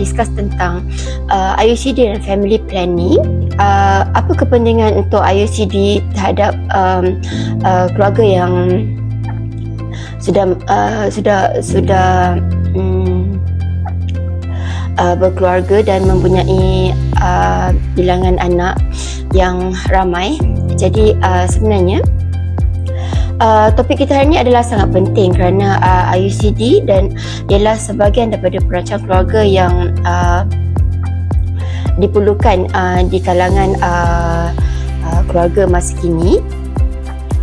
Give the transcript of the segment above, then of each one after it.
discuss tentang IUCD dan family planning. Apa kepentingan untuk IUCD terhadap keluarga yang sudah berkeluarga dan mempunyai bilangan anak yang ramai. Jadi sebenarnya topik kita hari ini adalah sangat penting kerana IUCD dan ialah sebahagian daripada perancang keluarga yang diperlukan di kalangan keluarga masa kini.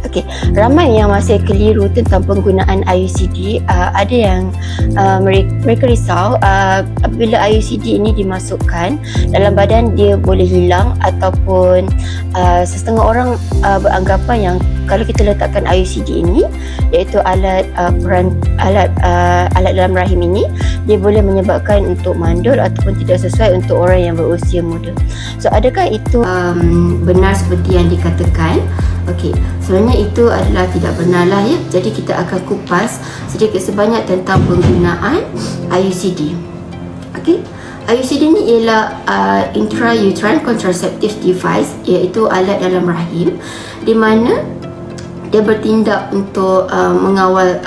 Okey, ramai yang masih keliru tentang penggunaan IUCD. Ada yang mereka risau apabila IUCD ini dimasukkan dalam badan dia boleh hilang, ataupun setengah orang beranggapan yang kalau kita letakkan IUCD ini, iaitu alat dalam rahim ini, dia boleh menyebabkan untuk mandul ataupun tidak sesuai untuk orang yang berusia muda. So adakah itu benar seperti yang dikatakan? Okey, sebenarnya itu adalah tidak benar lah ya. Jadi kita akan kupas sedikit sebanyak tentang penggunaan IUCD. Okey, IUCD ni ialah intrauterine contraceptive device, iaitu alat dalam rahim di mana dia bertindak untuk mengawal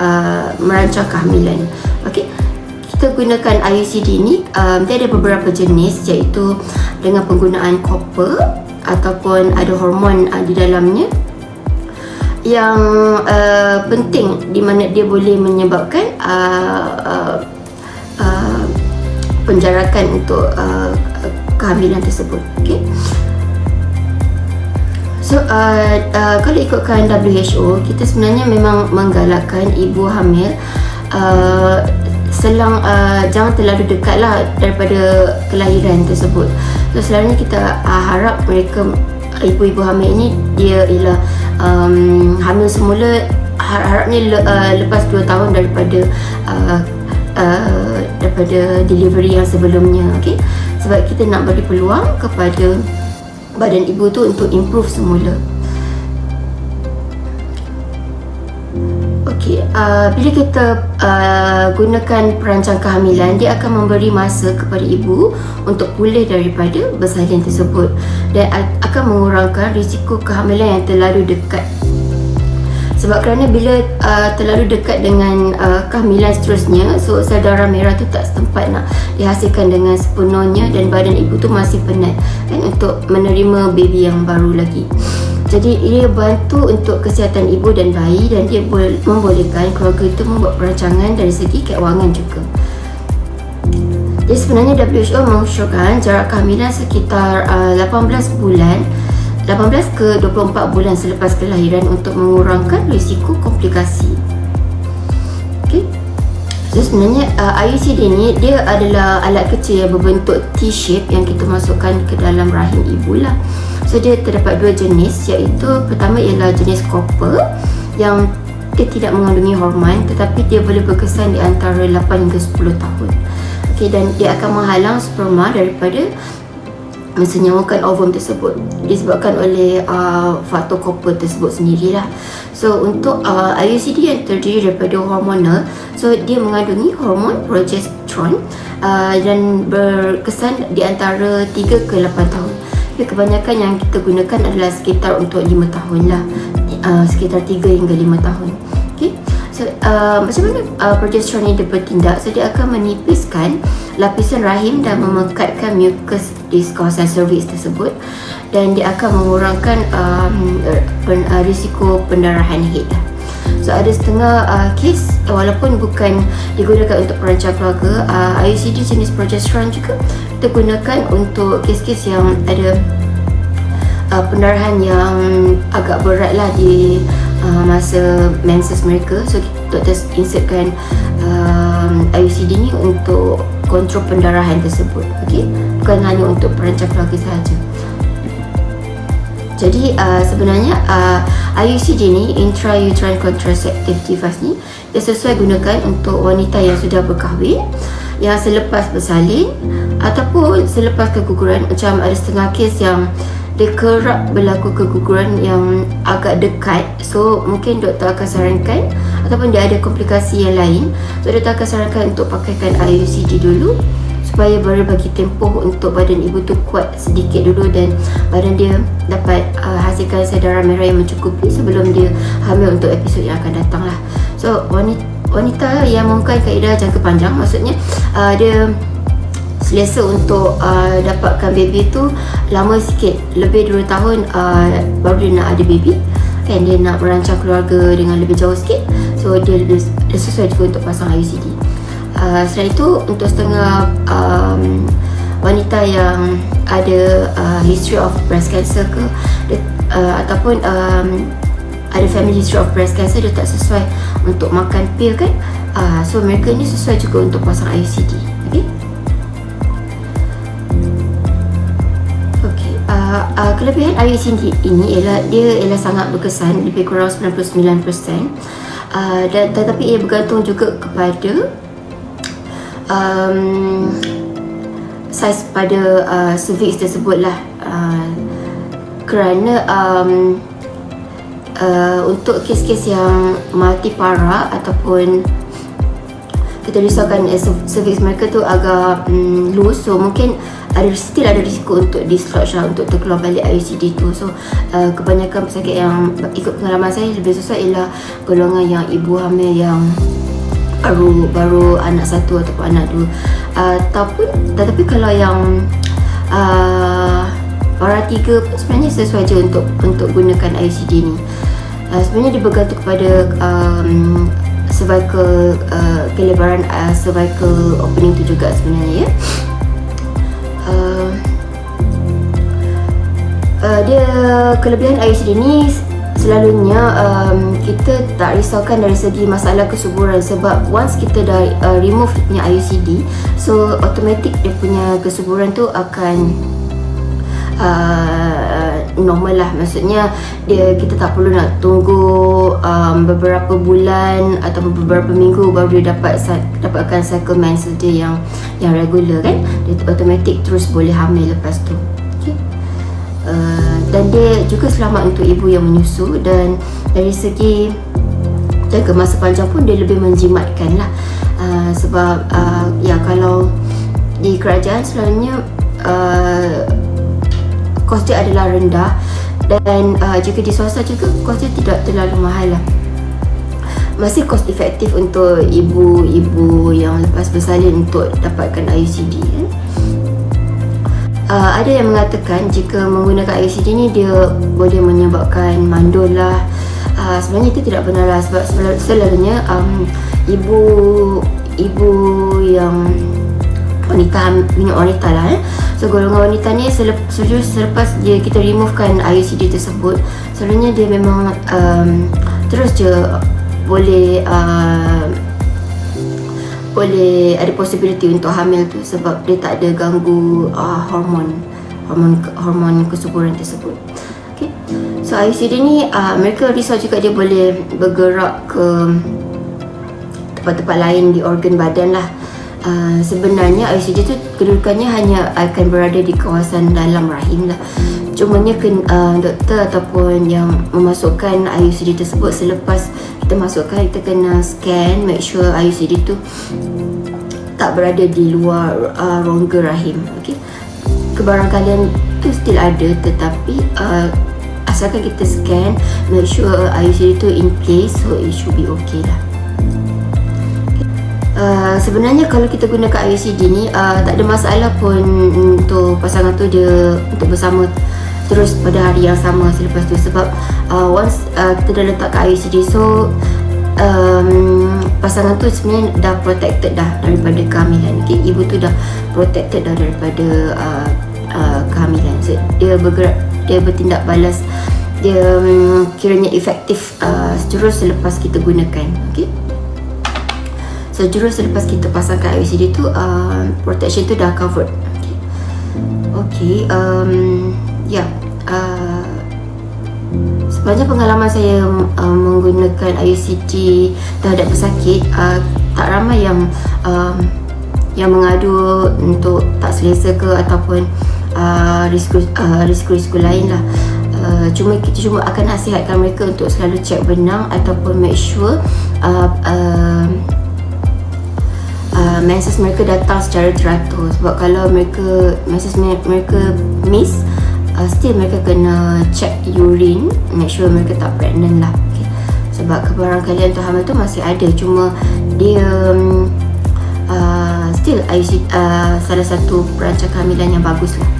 merancang kehamilan. Okey, kita gunakan IUCD ni, dia ada beberapa jenis, iaitu dengan penggunaan copper ataupun ada hormon di dalamnya yang penting, di mana dia boleh menyebabkan penjarakan untuk kehamilan tersebut. Okay. So kalau ikutkan WHO, kita sebenarnya memang menggalakkan ibu hamil selang jangan terlalu dekatlah daripada kelahiran tersebut. So selalunya kita harap mereka, ibu-ibu hamil ini, dia ialah hamil semula harapnya lepas 2 tahun daripada delivery yang sebelumnya. Okay? Sebab kita nak beri peluang kepada badan ibu tu untuk improve semula. Okay, bila kita gunakan perancang kehamilan, dia akan memberi masa kepada ibu untuk pulih daripada bersalin tersebut dan akan mengurangkan risiko kehamilan yang terlalu dekat. Sebab kerana bila terlalu dekat dengan kehamilan seterusnya, so sel darah merah tu tak sempat nak dihasilkan dengan sepenuhnya dan badan ibu tu masih penat kan, untuk menerima baby yang baru lagi. Jadi ia bantu untuk kesihatan ibu dan bayi, dan dia membolehkan keluarga itu membuat perancangan dari segi keuangan juga. Jadi sebenarnya WHO mengusulkan jarak kehamilan sekitar 18 ke 24 bulan selepas kelahiran untuk mengurangkan risiko komplikasi. Okay. So sebenarnya IUCD ni dia adalah alat kecil yang berbentuk T-shape yang kita masukkan ke dalam rahim ibu lah. So dia terdapat 2 jenis, iaitu pertama ialah jenis copper yang dia tidak mengandungi hormon, tetapi dia boleh berkesan di antara 8 hingga 10 tahun. Okay, dan dia akan menghalang sperma daripada mensenyawakan ovum tersebut, disebabkan oleh faktor copper tersebut sendirilah. So untuk IUCD yang terdiri daripada hormonal, so dia mengandungi hormon progesteron dan berkesan di antara 3 ke 8 tahun. Jadi kebanyakan yang kita gunakan adalah sekitar untuk 5 tahun lah, sekitar 3 hingga 5 tahun. Okay. So macam mana progesteron ini bertindak? So dia akan menipiskan lapisan rahim dan memekatkan mucus di kawasan cervix tersebut, dan dia akan mengurangkan risiko pendarahan head. So ada setengah kes, walaupun bukan digunakan untuk perancang keluarga, IUCD jenis progesteron juga kita gunakan untuk kes-kes yang ada pendarahan yang agak berat lah di masa menses mereka. So doktor insertkan IUCD ni untuk kontrol pendarahan tersebut. Okay? Bukan hanya untuk perancang keluarga sahaja. Jadi sebenarnya IUCD ni, intrauterine contraceptive device ni, dia sesuai gunakan untuk wanita yang sudah berkahwin, yang selepas bersalin ataupun selepas keguguran. Macam ada setengah kes yang dia kerap berlaku keguguran yang agak dekat, so mungkin doktor akan sarankan, ataupun dia ada komplikasi yang lain, so doktor akan sarankan untuk pakaikan IUCD dulu supaya baru bagi tempoh untuk badan ibu tu kuat sedikit dulu dan badan dia dapat hasilkan sel darah merah yang mencukupi sebelum dia hamil untuk episod yang akan datang lah. So wanita yang memakai kaedah jangka panjang, maksudnya dia selesa untuk dapatkan baby tu lama sikit, lebih 2 tahun baru dia nak ada baby kan, dia nak merancang keluarga dengan lebih jauh sikit, so dia sesuai juga untuk pasang IUCD. Selain itu, untuk setengah wanita yang ada history of breast cancer ke ataupun ada family history of breast cancer, dia tak sesuai untuk makan pil kan, so mereka ni sesuai juga untuk pasang IUCD. Kelebihan IUCD ini ialah dia sangat berkesan, lebih kurang 99%, tetapi ia bergantung juga kepada saiz pada cervix tersebut lah, kerana untuk kes-kes yang multipara ataupun kita risaukan cervix mereka tu agak loose, so mungkin still ada risiko untuk dislodge lah, untuk terkeluar balik IUCD tu. So kebanyakan pesakit yang ikut pengalaman saya lebih susah ialah golongan yang ibu hamil yang baru anak 1 ataupun anak 2, tetapi kalau yang para 3 pun sebenarnya sesuai je untuk gunakan IUCD ni. Sebenarnya dia bergantung kepada cervical, kelebaran cervical opening tu juga sebenarnya ya. Dia kelebihan IUCD ni selalunya kita tak risaukan dari segi masalah kesuburan, sebab once kita dah remove punya IUCD, so automatic dia punya kesuburan tu akan normal lah. Maksudnya kita tak perlu nak tunggu beberapa bulan atau beberapa minggu baru dia dapatkan cycle menses dia yang regular kan. Dia automatic terus boleh hamil lepas tu. Dan dia juga selamat untuk ibu yang menyusu, dan dari segi jangka masa panjang pun dia lebih menjimatkan lah. Sebab kalau di kerajaan selalunya kos dia adalah rendah, dan jika di swasta juga kos dia tidak terlalu mahal lah. Masih cost efektif untuk ibu-ibu yang lepas bersalin untuk dapatkan IUCD kan. Ada yang mengatakan jika menggunakan IUCD ni dia boleh menyebabkan mandul lah. Sebenarnya itu tidak benar lah, sebab selalunya ibu yang wanita lah so golongan wanita ni selepas kita removekan IUCD tersebut, selalunya dia memang terus je boleh ada possibility untuk hamil tu, sebab dia tak ada ganggu hormon kesuburan tersebut. Okay. So IUCD ni mereka risau juga dia boleh bergerak ke tempat-tempat lain di organ badan lah. Sebenarnya IUCD tu kedudukannya hanya akan berada di kawasan dalam rahim lah. Cumanya doktor ataupun yang memasukkan IUCD tersebut, selepas kita masukkan, kita kena scan, make sure IUCD tu tak berada di luar rongga rahim. Okay. Kebarangkalian tu still ada, tetapi asalkan kita scan, make sure IUCD tu in place, so it should be okay lah. Sebenarnya kalau kita gunakan IUCD ni tak ada masalah pun untuk pasangan tu dia untuk bersama terus pada hari yang sama selepas tu, sebab once kita dah letakkan IUCD, so pasangan tu sebenarnya dah protected dah daripada kehamilan. Okay? Ibu tu dah protected dah daripada kehamilan, so dia bergerak, dia bertindak balas, dia kiranya efektif terus selepas kita gunakan. Okay? So terus selepas kita pasangkan IUCD tu, protection tu dah covered. Okay. Sepanjang pengalaman saya menggunakan IUCD terhadap pesakit, tak ramai yang mengadu untuk tak selesa ke ataupun risiko lain lah. Kita cuma akan nasihatkan mereka untuk selalu cek benang ataupun make sure menses mereka datang secara teratur. Sebab kalau menses mereka miss, still mereka kena check urine, make sure mereka tak pregnant lah. Okay. Sebab kebarangkalian untuk hamil tu masih ada, cuma dia still IUCD salah satu perancang kehamilan yang bagus lah.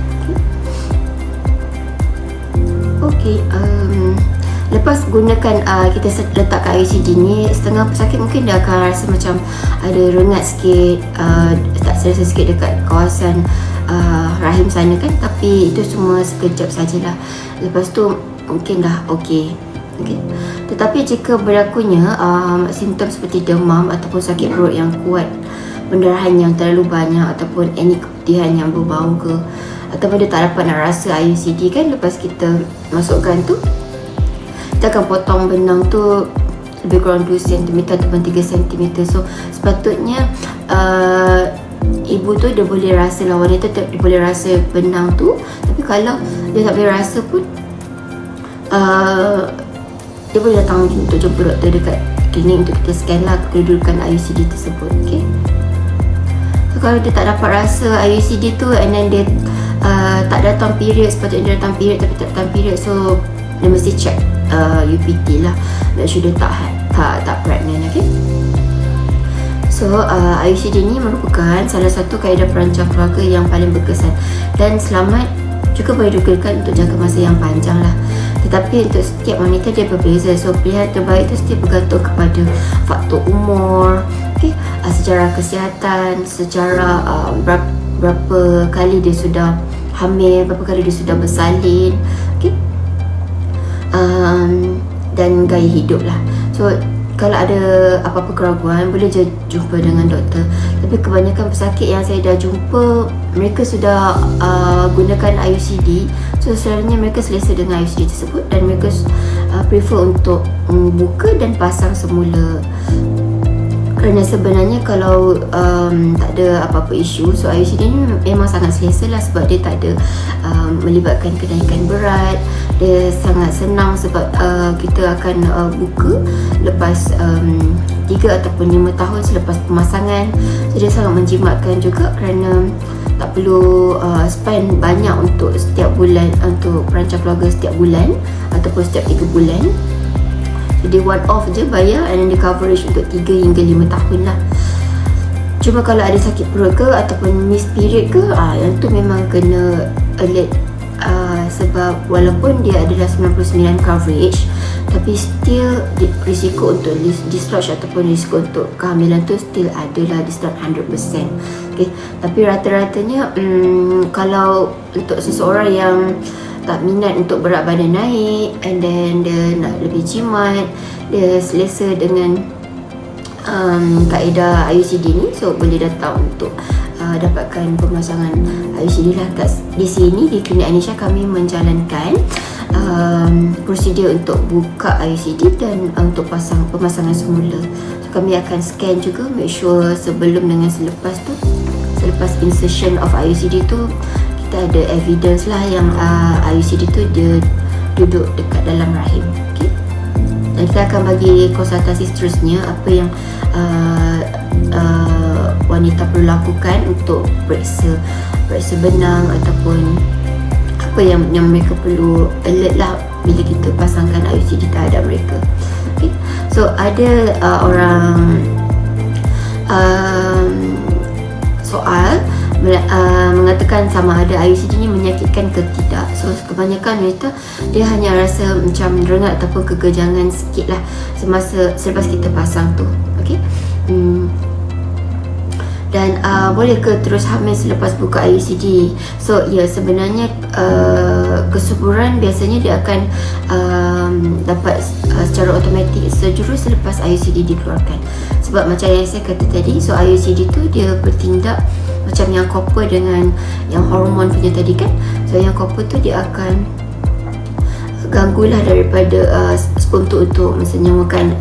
Okay. Lepas gunakan kita letak kat IUCD ni, setengah pesakit mungkin dia akan rasa macam ada rengat sikit, tak selesa sikit dekat kawasan rahim sana kan, tapi itu semua sekejap sajalah. Lepas tu mungkin dah okey. Tetapi jika berlakunya simptom seperti demam ataupun sakit perut yang kuat, pendarahan yang terlalu banyak, ataupun any keputihan yang berbau ke, ataupun dia tak dapat nak rasa IUCD kan, lepas kita masukkan tu, kita akan potong benang tu lebih kurang 2 cm ataupun 3 cm. So sepatutnya ibu tu dia boleh rasa lah, wanita tu dia boleh rasa benang tu. Tapi kalau dia tak boleh rasa pun, dia boleh datang untuk jumpa doktor dekat klinik untuk kita scan lah kedudukan IUCD tersebut. Okay. So kalau dia tak dapat rasa IUCD tu, and then dia tak datang period, sepatutnya dia datang period tapi tak datang period, so dia mesti check UPT lah, make sure dia tak pregnant. Okay. So IUCD ni merupakan salah satu kaedah perancang keluarga yang paling berkesan dan selamat, juga boleh digunakan untuk jangka masa yang panjang lah. Tetapi untuk setiap wanita dia berbeza, so pilihan terbaik itu setiap bergantung kepada faktor umur, okay, sejarah kesihatan, sejarah berapa kali dia sudah hamil, berapa kali dia sudah bersalin, okay, dan gaya hidup lah. So kalau ada apa-apa keraguan, boleh je jumpa dengan doktor. Tapi kebanyakan pesakit yang saya dah jumpa, mereka sudah gunakan IUCD, so selalunya mereka selesa dengan IUCD tersebut dan mereka prefer untuk buka dan pasang semula. Kerana sebenarnya kalau tak ada apa-apa isu, so IUCD ni memang sangat selesa lah, sebab dia tak ada melibatkan kenaikan berat. Dia sangat senang sebab kita akan buka lepas 3 ataupun 5 tahun selepas pemasangan. So dia sangat menjimatkan juga kerana tak perlu spend banyak untuk setiap bulan, untuk perancang keluarga setiap bulan ataupun setiap 3 bulan. Jadi one off je bayar, and then the coverage untuk 3 hingga 5 tahun lah. Cuma kalau ada sakit perut ke ataupun miss period ke, yang tu memang kena alert, sebab walaupun dia adalah 99 coverage, tapi still risiko untuk discharge ataupun risiko untuk kehamilan tu still adalah, it's not 100%. Okay. Tapi rata-ratanya kalau untuk seseorang yang tak minat untuk berat badan naik, and then dia nak lebih jimat, dia selesa dengan kaedah IUCD ni, so boleh datang untuk dapatkan pemasangan IUCD lah. Di sini di Klinik Anisha kami menjalankan prosedur untuk buka IUCD dan untuk pemasangan semula. So, kami akan scan juga, make sure sebelum dengan selepas tu, selepas insertion of IUCD tu, kita ada evidence lah yang IUCD tu dia duduk dekat dalam rahim. Okay. Dan kita akan bagi konsultasi seterusnya apa yang wanita perlu lakukan untuk periksa benang ataupun apa yang mereka perlu alert lah bila kita pasangkan IUCD terhadap mereka. Okay. So ada orang soal mengatakan sama ada IUCD ni menyakitkan ke tidak. So kebanyakan wanita dia hanya rasa macam rengat ataupun kekejangan sikit lah selepas kita pasang tu. Okay. Dan boleh ke terus hamil selepas buka IUCD? So ya, sebenarnya kesuburan biasanya dia akan dapat secara automatik sejurus selepas IUCD dikeluarkan. Sebab macam yang saya kata tadi, so IUCD tu dia bertindak macam yang copper dengan yang hormon punya tadi kan. So yang copper tu dia akan ganggulah daripada sperm tu untuk mensenyawakan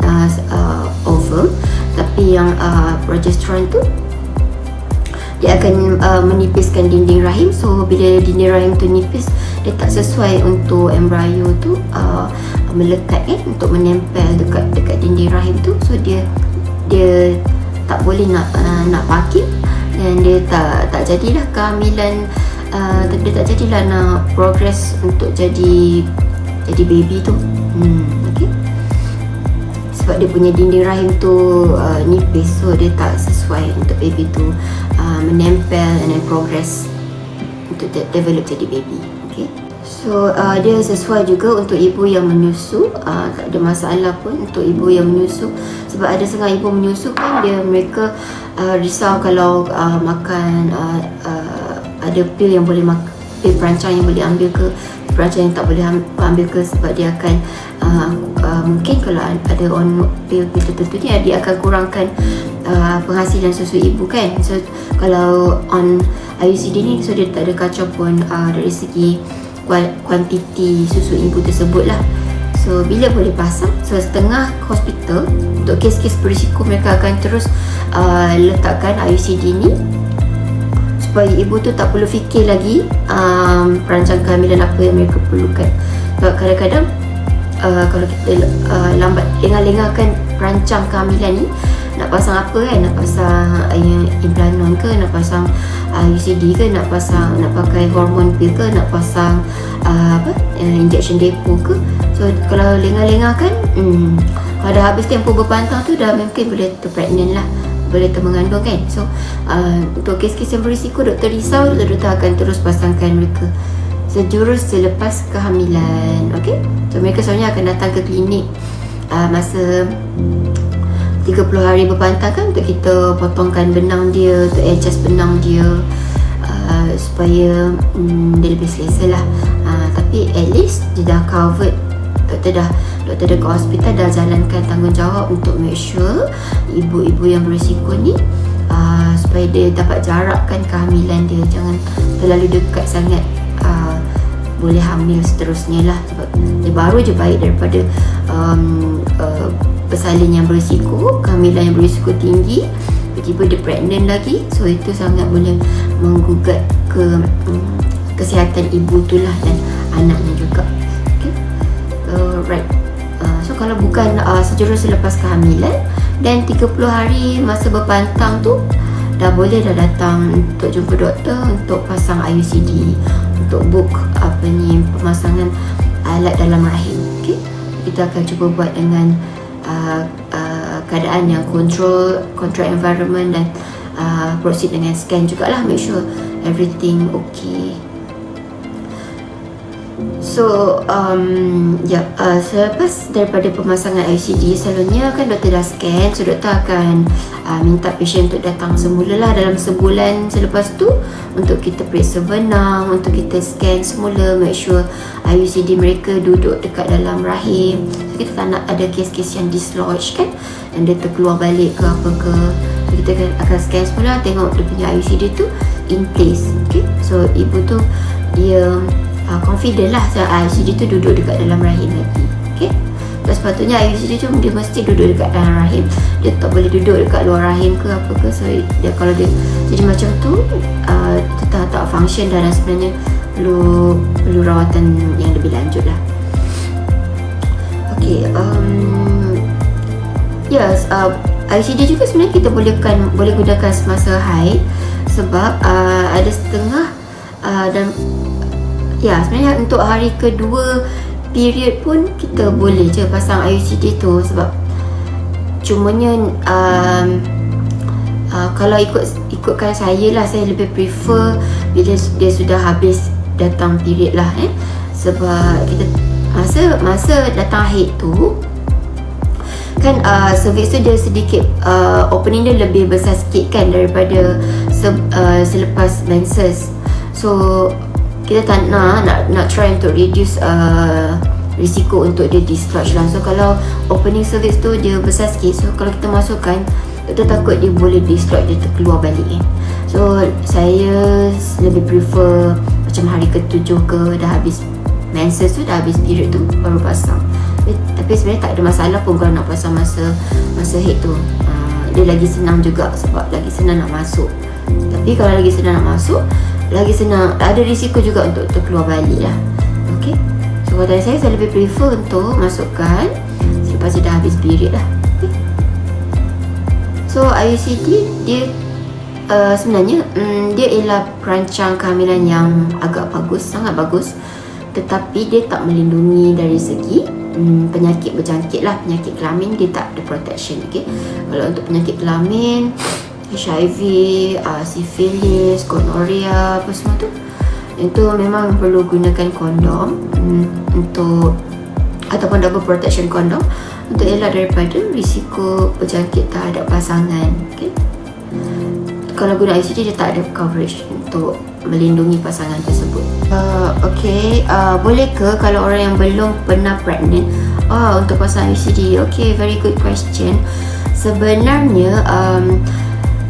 ovum. Tapi yang progesterone tu dia akan menipiskan dinding rahim. So bila dinding rahim tu nipis, dia tak sesuai untuk embrio tu melekat untuk menempel dekat dinding rahim tu. So dia tak boleh nak parking, dan dia tak jadilah kehamilan, dia tak jadilah nak progress untuk jadi baby tu. Okay. Sebab dia punya dinding rahim tu nipis, so dia tak sesuai untuk baby tu menempel and then progress untuk develop jadi baby. Okay. So dia sesuai juga untuk ibu yang menyusu, tak ada masalah pun untuk ibu yang menyusu. Sebab ada setengah ibu menyusu kan, mereka risau kalau makan ada pil yang boleh pil perancang yang boleh ambil ke, perancang yang tak boleh ambil ke, sebab dia akan mungkin kalau ada on pil tertentu ni, dia akan kurangkan penghasilan susu ibu kan. So kalau on IUCD ni, so dia tak ada kacau pun dari segi kuantiti susu ibu tersebut lah. So bila boleh pasang, so setengah hospital untuk kes-kes berisiko mereka akan terus letakkan IUCD ni supaya ibu tu tak perlu fikir lagi perancang kehamilan apa yang mereka perlukan. Sebab kadang-kadang kalau kita lambat lengah-lengahkan perancang kehamilan ni, nak pasang apa kan, nak pasang implanon ke, nak pasang IUCD ke, nak pakai hormon pill ke, nak pasang injection depo ke. So kalau lengah-lengahkan, kalau dah habis tempoh berpantang tu, dah mungkin boleh terpregnant lah, boleh termengandung kan. So untuk kes-kes yang berisiko, doktor risau, doktor akan terus pasangkan mereka sejurus selepas kehamilan. Okay, so mereka sebenarnya akan datang ke klinik masa 30 hari berpantang kan, untuk kita potongkan benang dia, untuk adjust benang dia supaya dia lebih selesa lah. Tapi at least dia dah covered, doktor dekat hospital dah jalankan tanggungjawab untuk make sure ibu-ibu yang berisiko ni supaya dia dapat jarakkan kehamilan dia, jangan terlalu dekat sangat boleh hamil seterusnya lah. Sebab dia baru je baik daripada bersalin yang berisiko, kehamilan yang berisiko tinggi, tiba-tiba dia pregnant lagi. So itu sangat boleh menggugat ke kesihatan ibu tu lah, dan anaknya juga. Okay. Right. So kalau bukan sejurus selepas kehamilan dan 30 hari masa berpantang tu, dah boleh datang untuk jumpa doktor untuk pasang IUCD, untuk book pemasangan alat dalam rahim. Okay. Kita akan cuba buat dengan keadaan yang control environment, dan proceed dengan scan jugalah, make sure everything okay. So selepas daripada pemasangan IUCD, selalunya kan doktor dah scan, so doktor akan minta patient untuk datang semula lah dalam sebulan selepas tu, untuk kita periksa benang, untuk kita scan semula, make sure IUCD mereka duduk dekat dalam rahim. So kita tak nak ada kes-kes yang dislodge kan, dan dia terkeluar balik ke apa ke. So kita akan scan semula, tengok dia punya IUCD tu in place. Okay, so ibu tu dia confident lah IUCD tu duduk dekat dalam rahim lagi. Okay, dan sepatutnya IUCD tu dia mesti duduk dekat dalam rahim, dia tak boleh duduk dekat luar rahim ke apa ke. So dia, kalau dia jadi macam tu, dia tak function, dan sebenarnya perlu rawatan yang lebih lanjut lah. Okay, yes, IUCD juga sebenarnya kita boleh gunakan semasa haid, sebab ada setengah dan ya, sebenarnya untuk hari kedua period pun kita boleh je pasang IUCD tu. Sebab cumanya kalau ikutkan saya lah, saya lebih prefer bila dia sudah habis datang period lah sebab kita masa datang haid tu kan, cervix tu dia sedikit opening dia lebih besar sikit kan daripada selepas menses. So kita tak nak try untuk reduce risiko untuk dia dislodge lah. So kalau opening cervix tu dia besar sikit, so kalau kita masukkan, kita takut dia boleh dislodge, dia terkeluar balik. So saya lebih prefer macam hari ke-7 ke, dah habis menses tu, dah habis period tu, baru pasang. Tapi sebenarnya tak ada masalah pun kalau nak pasang masa haid tu. Dia lagi senang juga, sebab lagi senang nak masuk. Tapi kalau lagi senang nak masuk, lagi senang, ada risiko juga untuk terkeluar balik lah. Okay, so kalau saya lebih prefer untuk masukkan selepas dia dah habis period lah. Okay. So So IUCD dia sebenarnya dia ialah perancang kehamilan yang agak bagus, sangat bagus, tetapi dia tak melindungi dari segi penyakit berjangkit lah, penyakit kelamin dia tak ada protection. Okay? Kalau untuk penyakit kelamin, HIV, sifilis, gonorrhea, apa semua tu, itu memang perlu gunakan kondom untuk, ataupun double protection kondom untuk elak daripada risiko berjangkit terhadap pasangan. Okay? Kalau guna IUCD dia tak ada coverage untuk melindungi pasangan tersebut. Boleh ke kalau orang yang belum pernah pregnant untuk pasang IUCD? Okay, very good question. Sebenarnya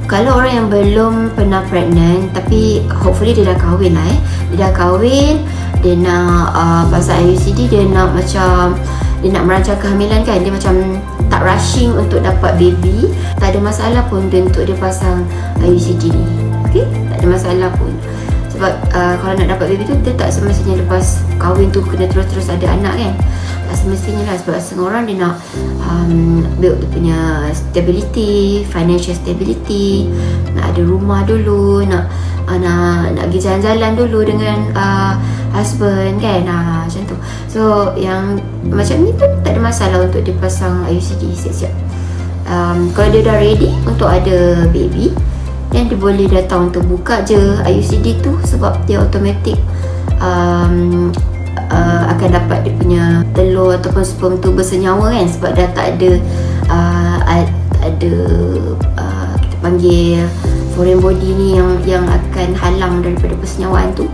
kalau orang yang belum pernah pregnant tapi hopefully dia dah kahwin lah dia dah kahwin, dia nak pasang IUCD, dia nak merancang kehamilan kan, dia macam tak rushing untuk dapat baby, tak ada masalah pun untuk dia pasang IUCD ni. Okay, tak ada masalah pun. Sebab kalau nak dapat baby tu, dia tak semestinya lepas kahwin tu kena terus-terus ada anak kan. Tak semestinya lah, sebab setengah orang dia nak build dia punya stability, financial stability, nak ada rumah dulu, nak pergi jalan-jalan dulu dengan husband kan, macam tu. So yang macam ni pun tak ada masalah untuk dia pasang IUCD siap-siap. Kalau dia dah ready untuk ada baby, dan dia boleh datang untuk buka je IUCD tu, sebab dia automatic akan dapat dia punya telur ataupun sperm tu bersenyawa kan, sebab dah tak ada kita panggil foreign body ni yang akan halang daripada persenyawaan tu.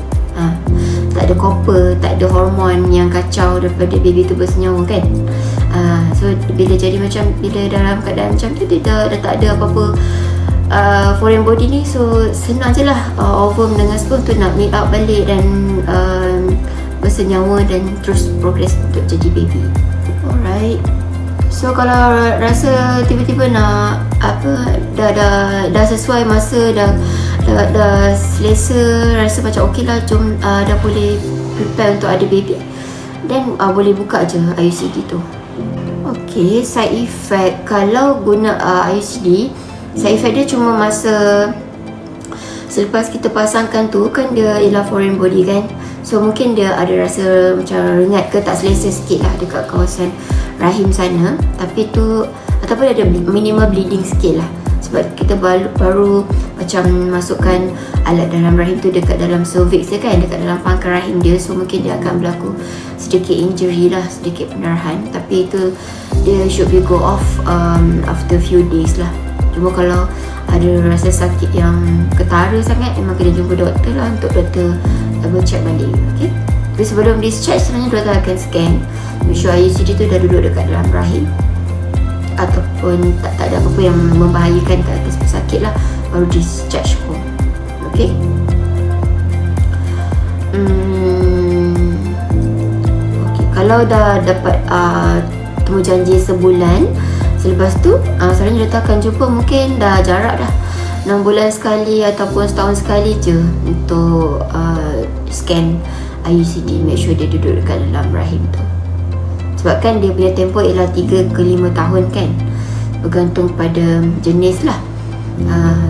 Tak ada copper, tak ada hormon yang kacau daripada baby tu bersenyawa kan. So bila jadi macam, bila dalam keadaan macam tu, dia dah tak ada apa-apa foreign body ni, so senang je lah ovum dengan sperm tu nak meet up balik dan bersenyawa dan terus progress untuk jadi baby. Alright. So kalau rasa tiba-tiba nak dah sesuai masa, dah selesa, rasa macam okey lah, jom dah boleh prepare untuk ada baby, then boleh buka je IUCD tu. Okay, side effect kalau guna IUCD, side effect dia cuma masa selepas kita pasangkan tu kan, dia ialah foreign body kan, so mungkin dia ada rasa macam rengat ke tak selesa sikit lah dekat kawasan rahim sana, tapi tu ataupun ada minimal bleeding sikit lah, sebab kita baru macam masukkan alat dalam rahim tu dekat dalam cervix dia kan, dekat dalam pangkal rahim dia, so mungkin dia akan berlaku sedikit injury lah, sedikit pendarahan, tapi itu dia should be go off after few days lah. Cuma kalau ada rasa sakit yang ketara sangat, memang kena jumpa doktor lah, untuk doktor double check balik. Okay? Tapi sebelum discharge, sebenarnya doktor akan scan, make sure IUCD tu dah duduk dekat dalam rahim ataupun tak ada apa-apa yang membahayakan ke atas pesakit lah, baru discharge pun. Okay? Okay. Kalau dah dapat temu janji sebulan, selepas tu sebenarnya doktor akan jumpa, mungkin dah jarak dah 6 bulan sekali ataupun setahun sekali je untuk scan IUCD, make sure dia duduk dekat dalam rahim tu. Sebab kan dia punya tempoh ialah 3 ke 5 tahun kan, bergantung pada jenis lah.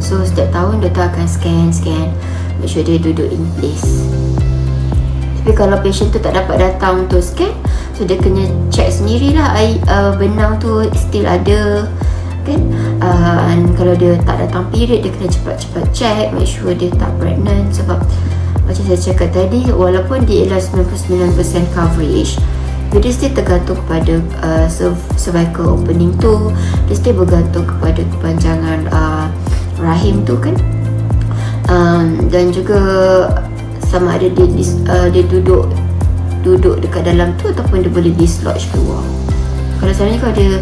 So setiap tahun doktor akan scan, make sure dia duduk in place. Tapi kalau patient tu tak dapat datang untuk scan, so dia kena check sendirilah benang tu still ada kan. Kalau dia tak datang period, dia kena cepat-cepat check, make sure dia tak pregnant. Sebab macam saya cakap tadi, walaupun dia ialah 99% coverage, dia still tergantung kepada cervical opening tu, dia still bergantung kepada kepanjangan rahim tu kan. Dan juga sama ada dia duduk dekat dalam tu ataupun dia boleh dislodge keluar. Kalau sebenarnya kalau dia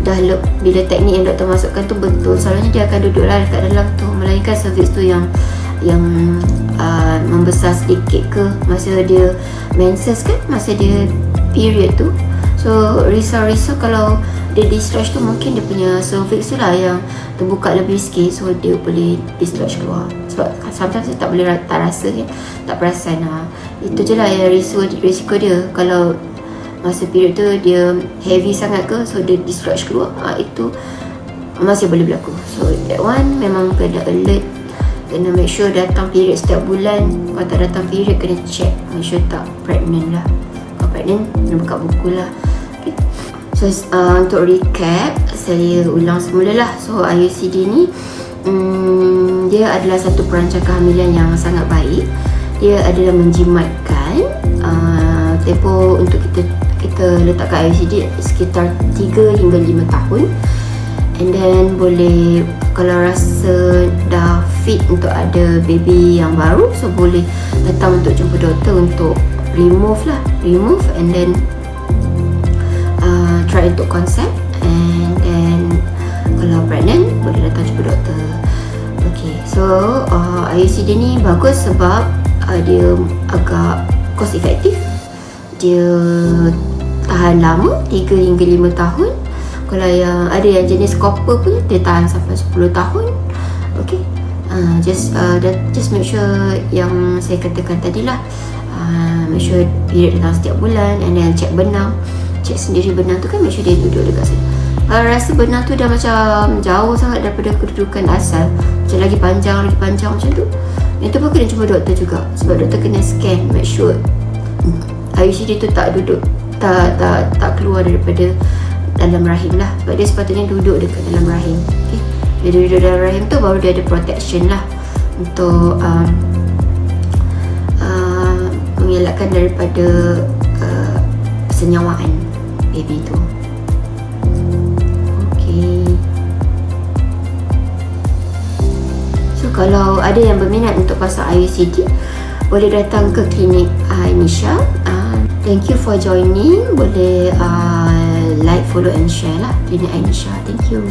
dah bila teknik yang doktor masukkan tu betul, selalunya dia akan duduk lah dekat dalam tu, melainkan cervix tu yang membesar sedikit ke masa dia menses kan, masa dia period tu. So risau-risau kalau dia dislodge tu, mungkin dia punya cervix tu lah yang terbuka lebih sikit, so dia boleh dislodge keluar. Sebab sometimes dia tak boleh tak rasa kan, tak perasan itu je lah yang risiko dia. Kalau masa period tu dia heavy sangat ke, so dia dislodge keluar, itu masih boleh berlaku. So that one memang kena alert, kena make sure datang period setiap bulan. Kalau tak datang period, kena check, make sure tak pregnant lah. Kalau pregnant, kena buka buku lah. Okay. So untuk recap, saya ulang semula lah. So IUCD ni dia adalah satu perancang kehamilan yang sangat baik. Dia adalah menjimatkan. Tempoh untuk kita letakkan IUCD sekitar 3 hingga 5 tahun. And then boleh, kalau rasa dah fit untuk ada baby yang baru, so boleh datang untuk jumpa doktor untuk remove and then try untuk concept. And then kalau pregnant, boleh datang jumpa doktor. Okay, so IUCD ni bagus sebab dia agak cost effective. Dia tahan lama, 3 hingga 5 tahun. Kalau yang ada yang jenis copper pun, dia tahan sampai 10 tahun. Okay, just make sure yang saya katakan tadi lah. Make sure period datang setiap bulan. And then check benang. Check sendiri benang tu kan, make sure dia duduk dekat sana. Kalau rasa benang tu dah macam jauh sangat daripada kedudukan asal, macam lagi panjang macam tu, yang tu pun kena jumpa doktor juga. Sebab doktor kena scan, make sure IUCD tu tak duduk, tak keluar daripada dalam rahim lah. Sebab dia sepatutnya duduk dekat dalam rahim. Okay. Bila dia duduk dalam rahim tu, baru dia ada protection lah untuk mengelakkan daripada senyawaan baby tu. Okay. So kalau ada yang berminat untuk pasang IUCD, boleh datang ke klinik Ainisha. Thank you for joining. Boleh like, follow and share lah klinik Ainisha. Thank you.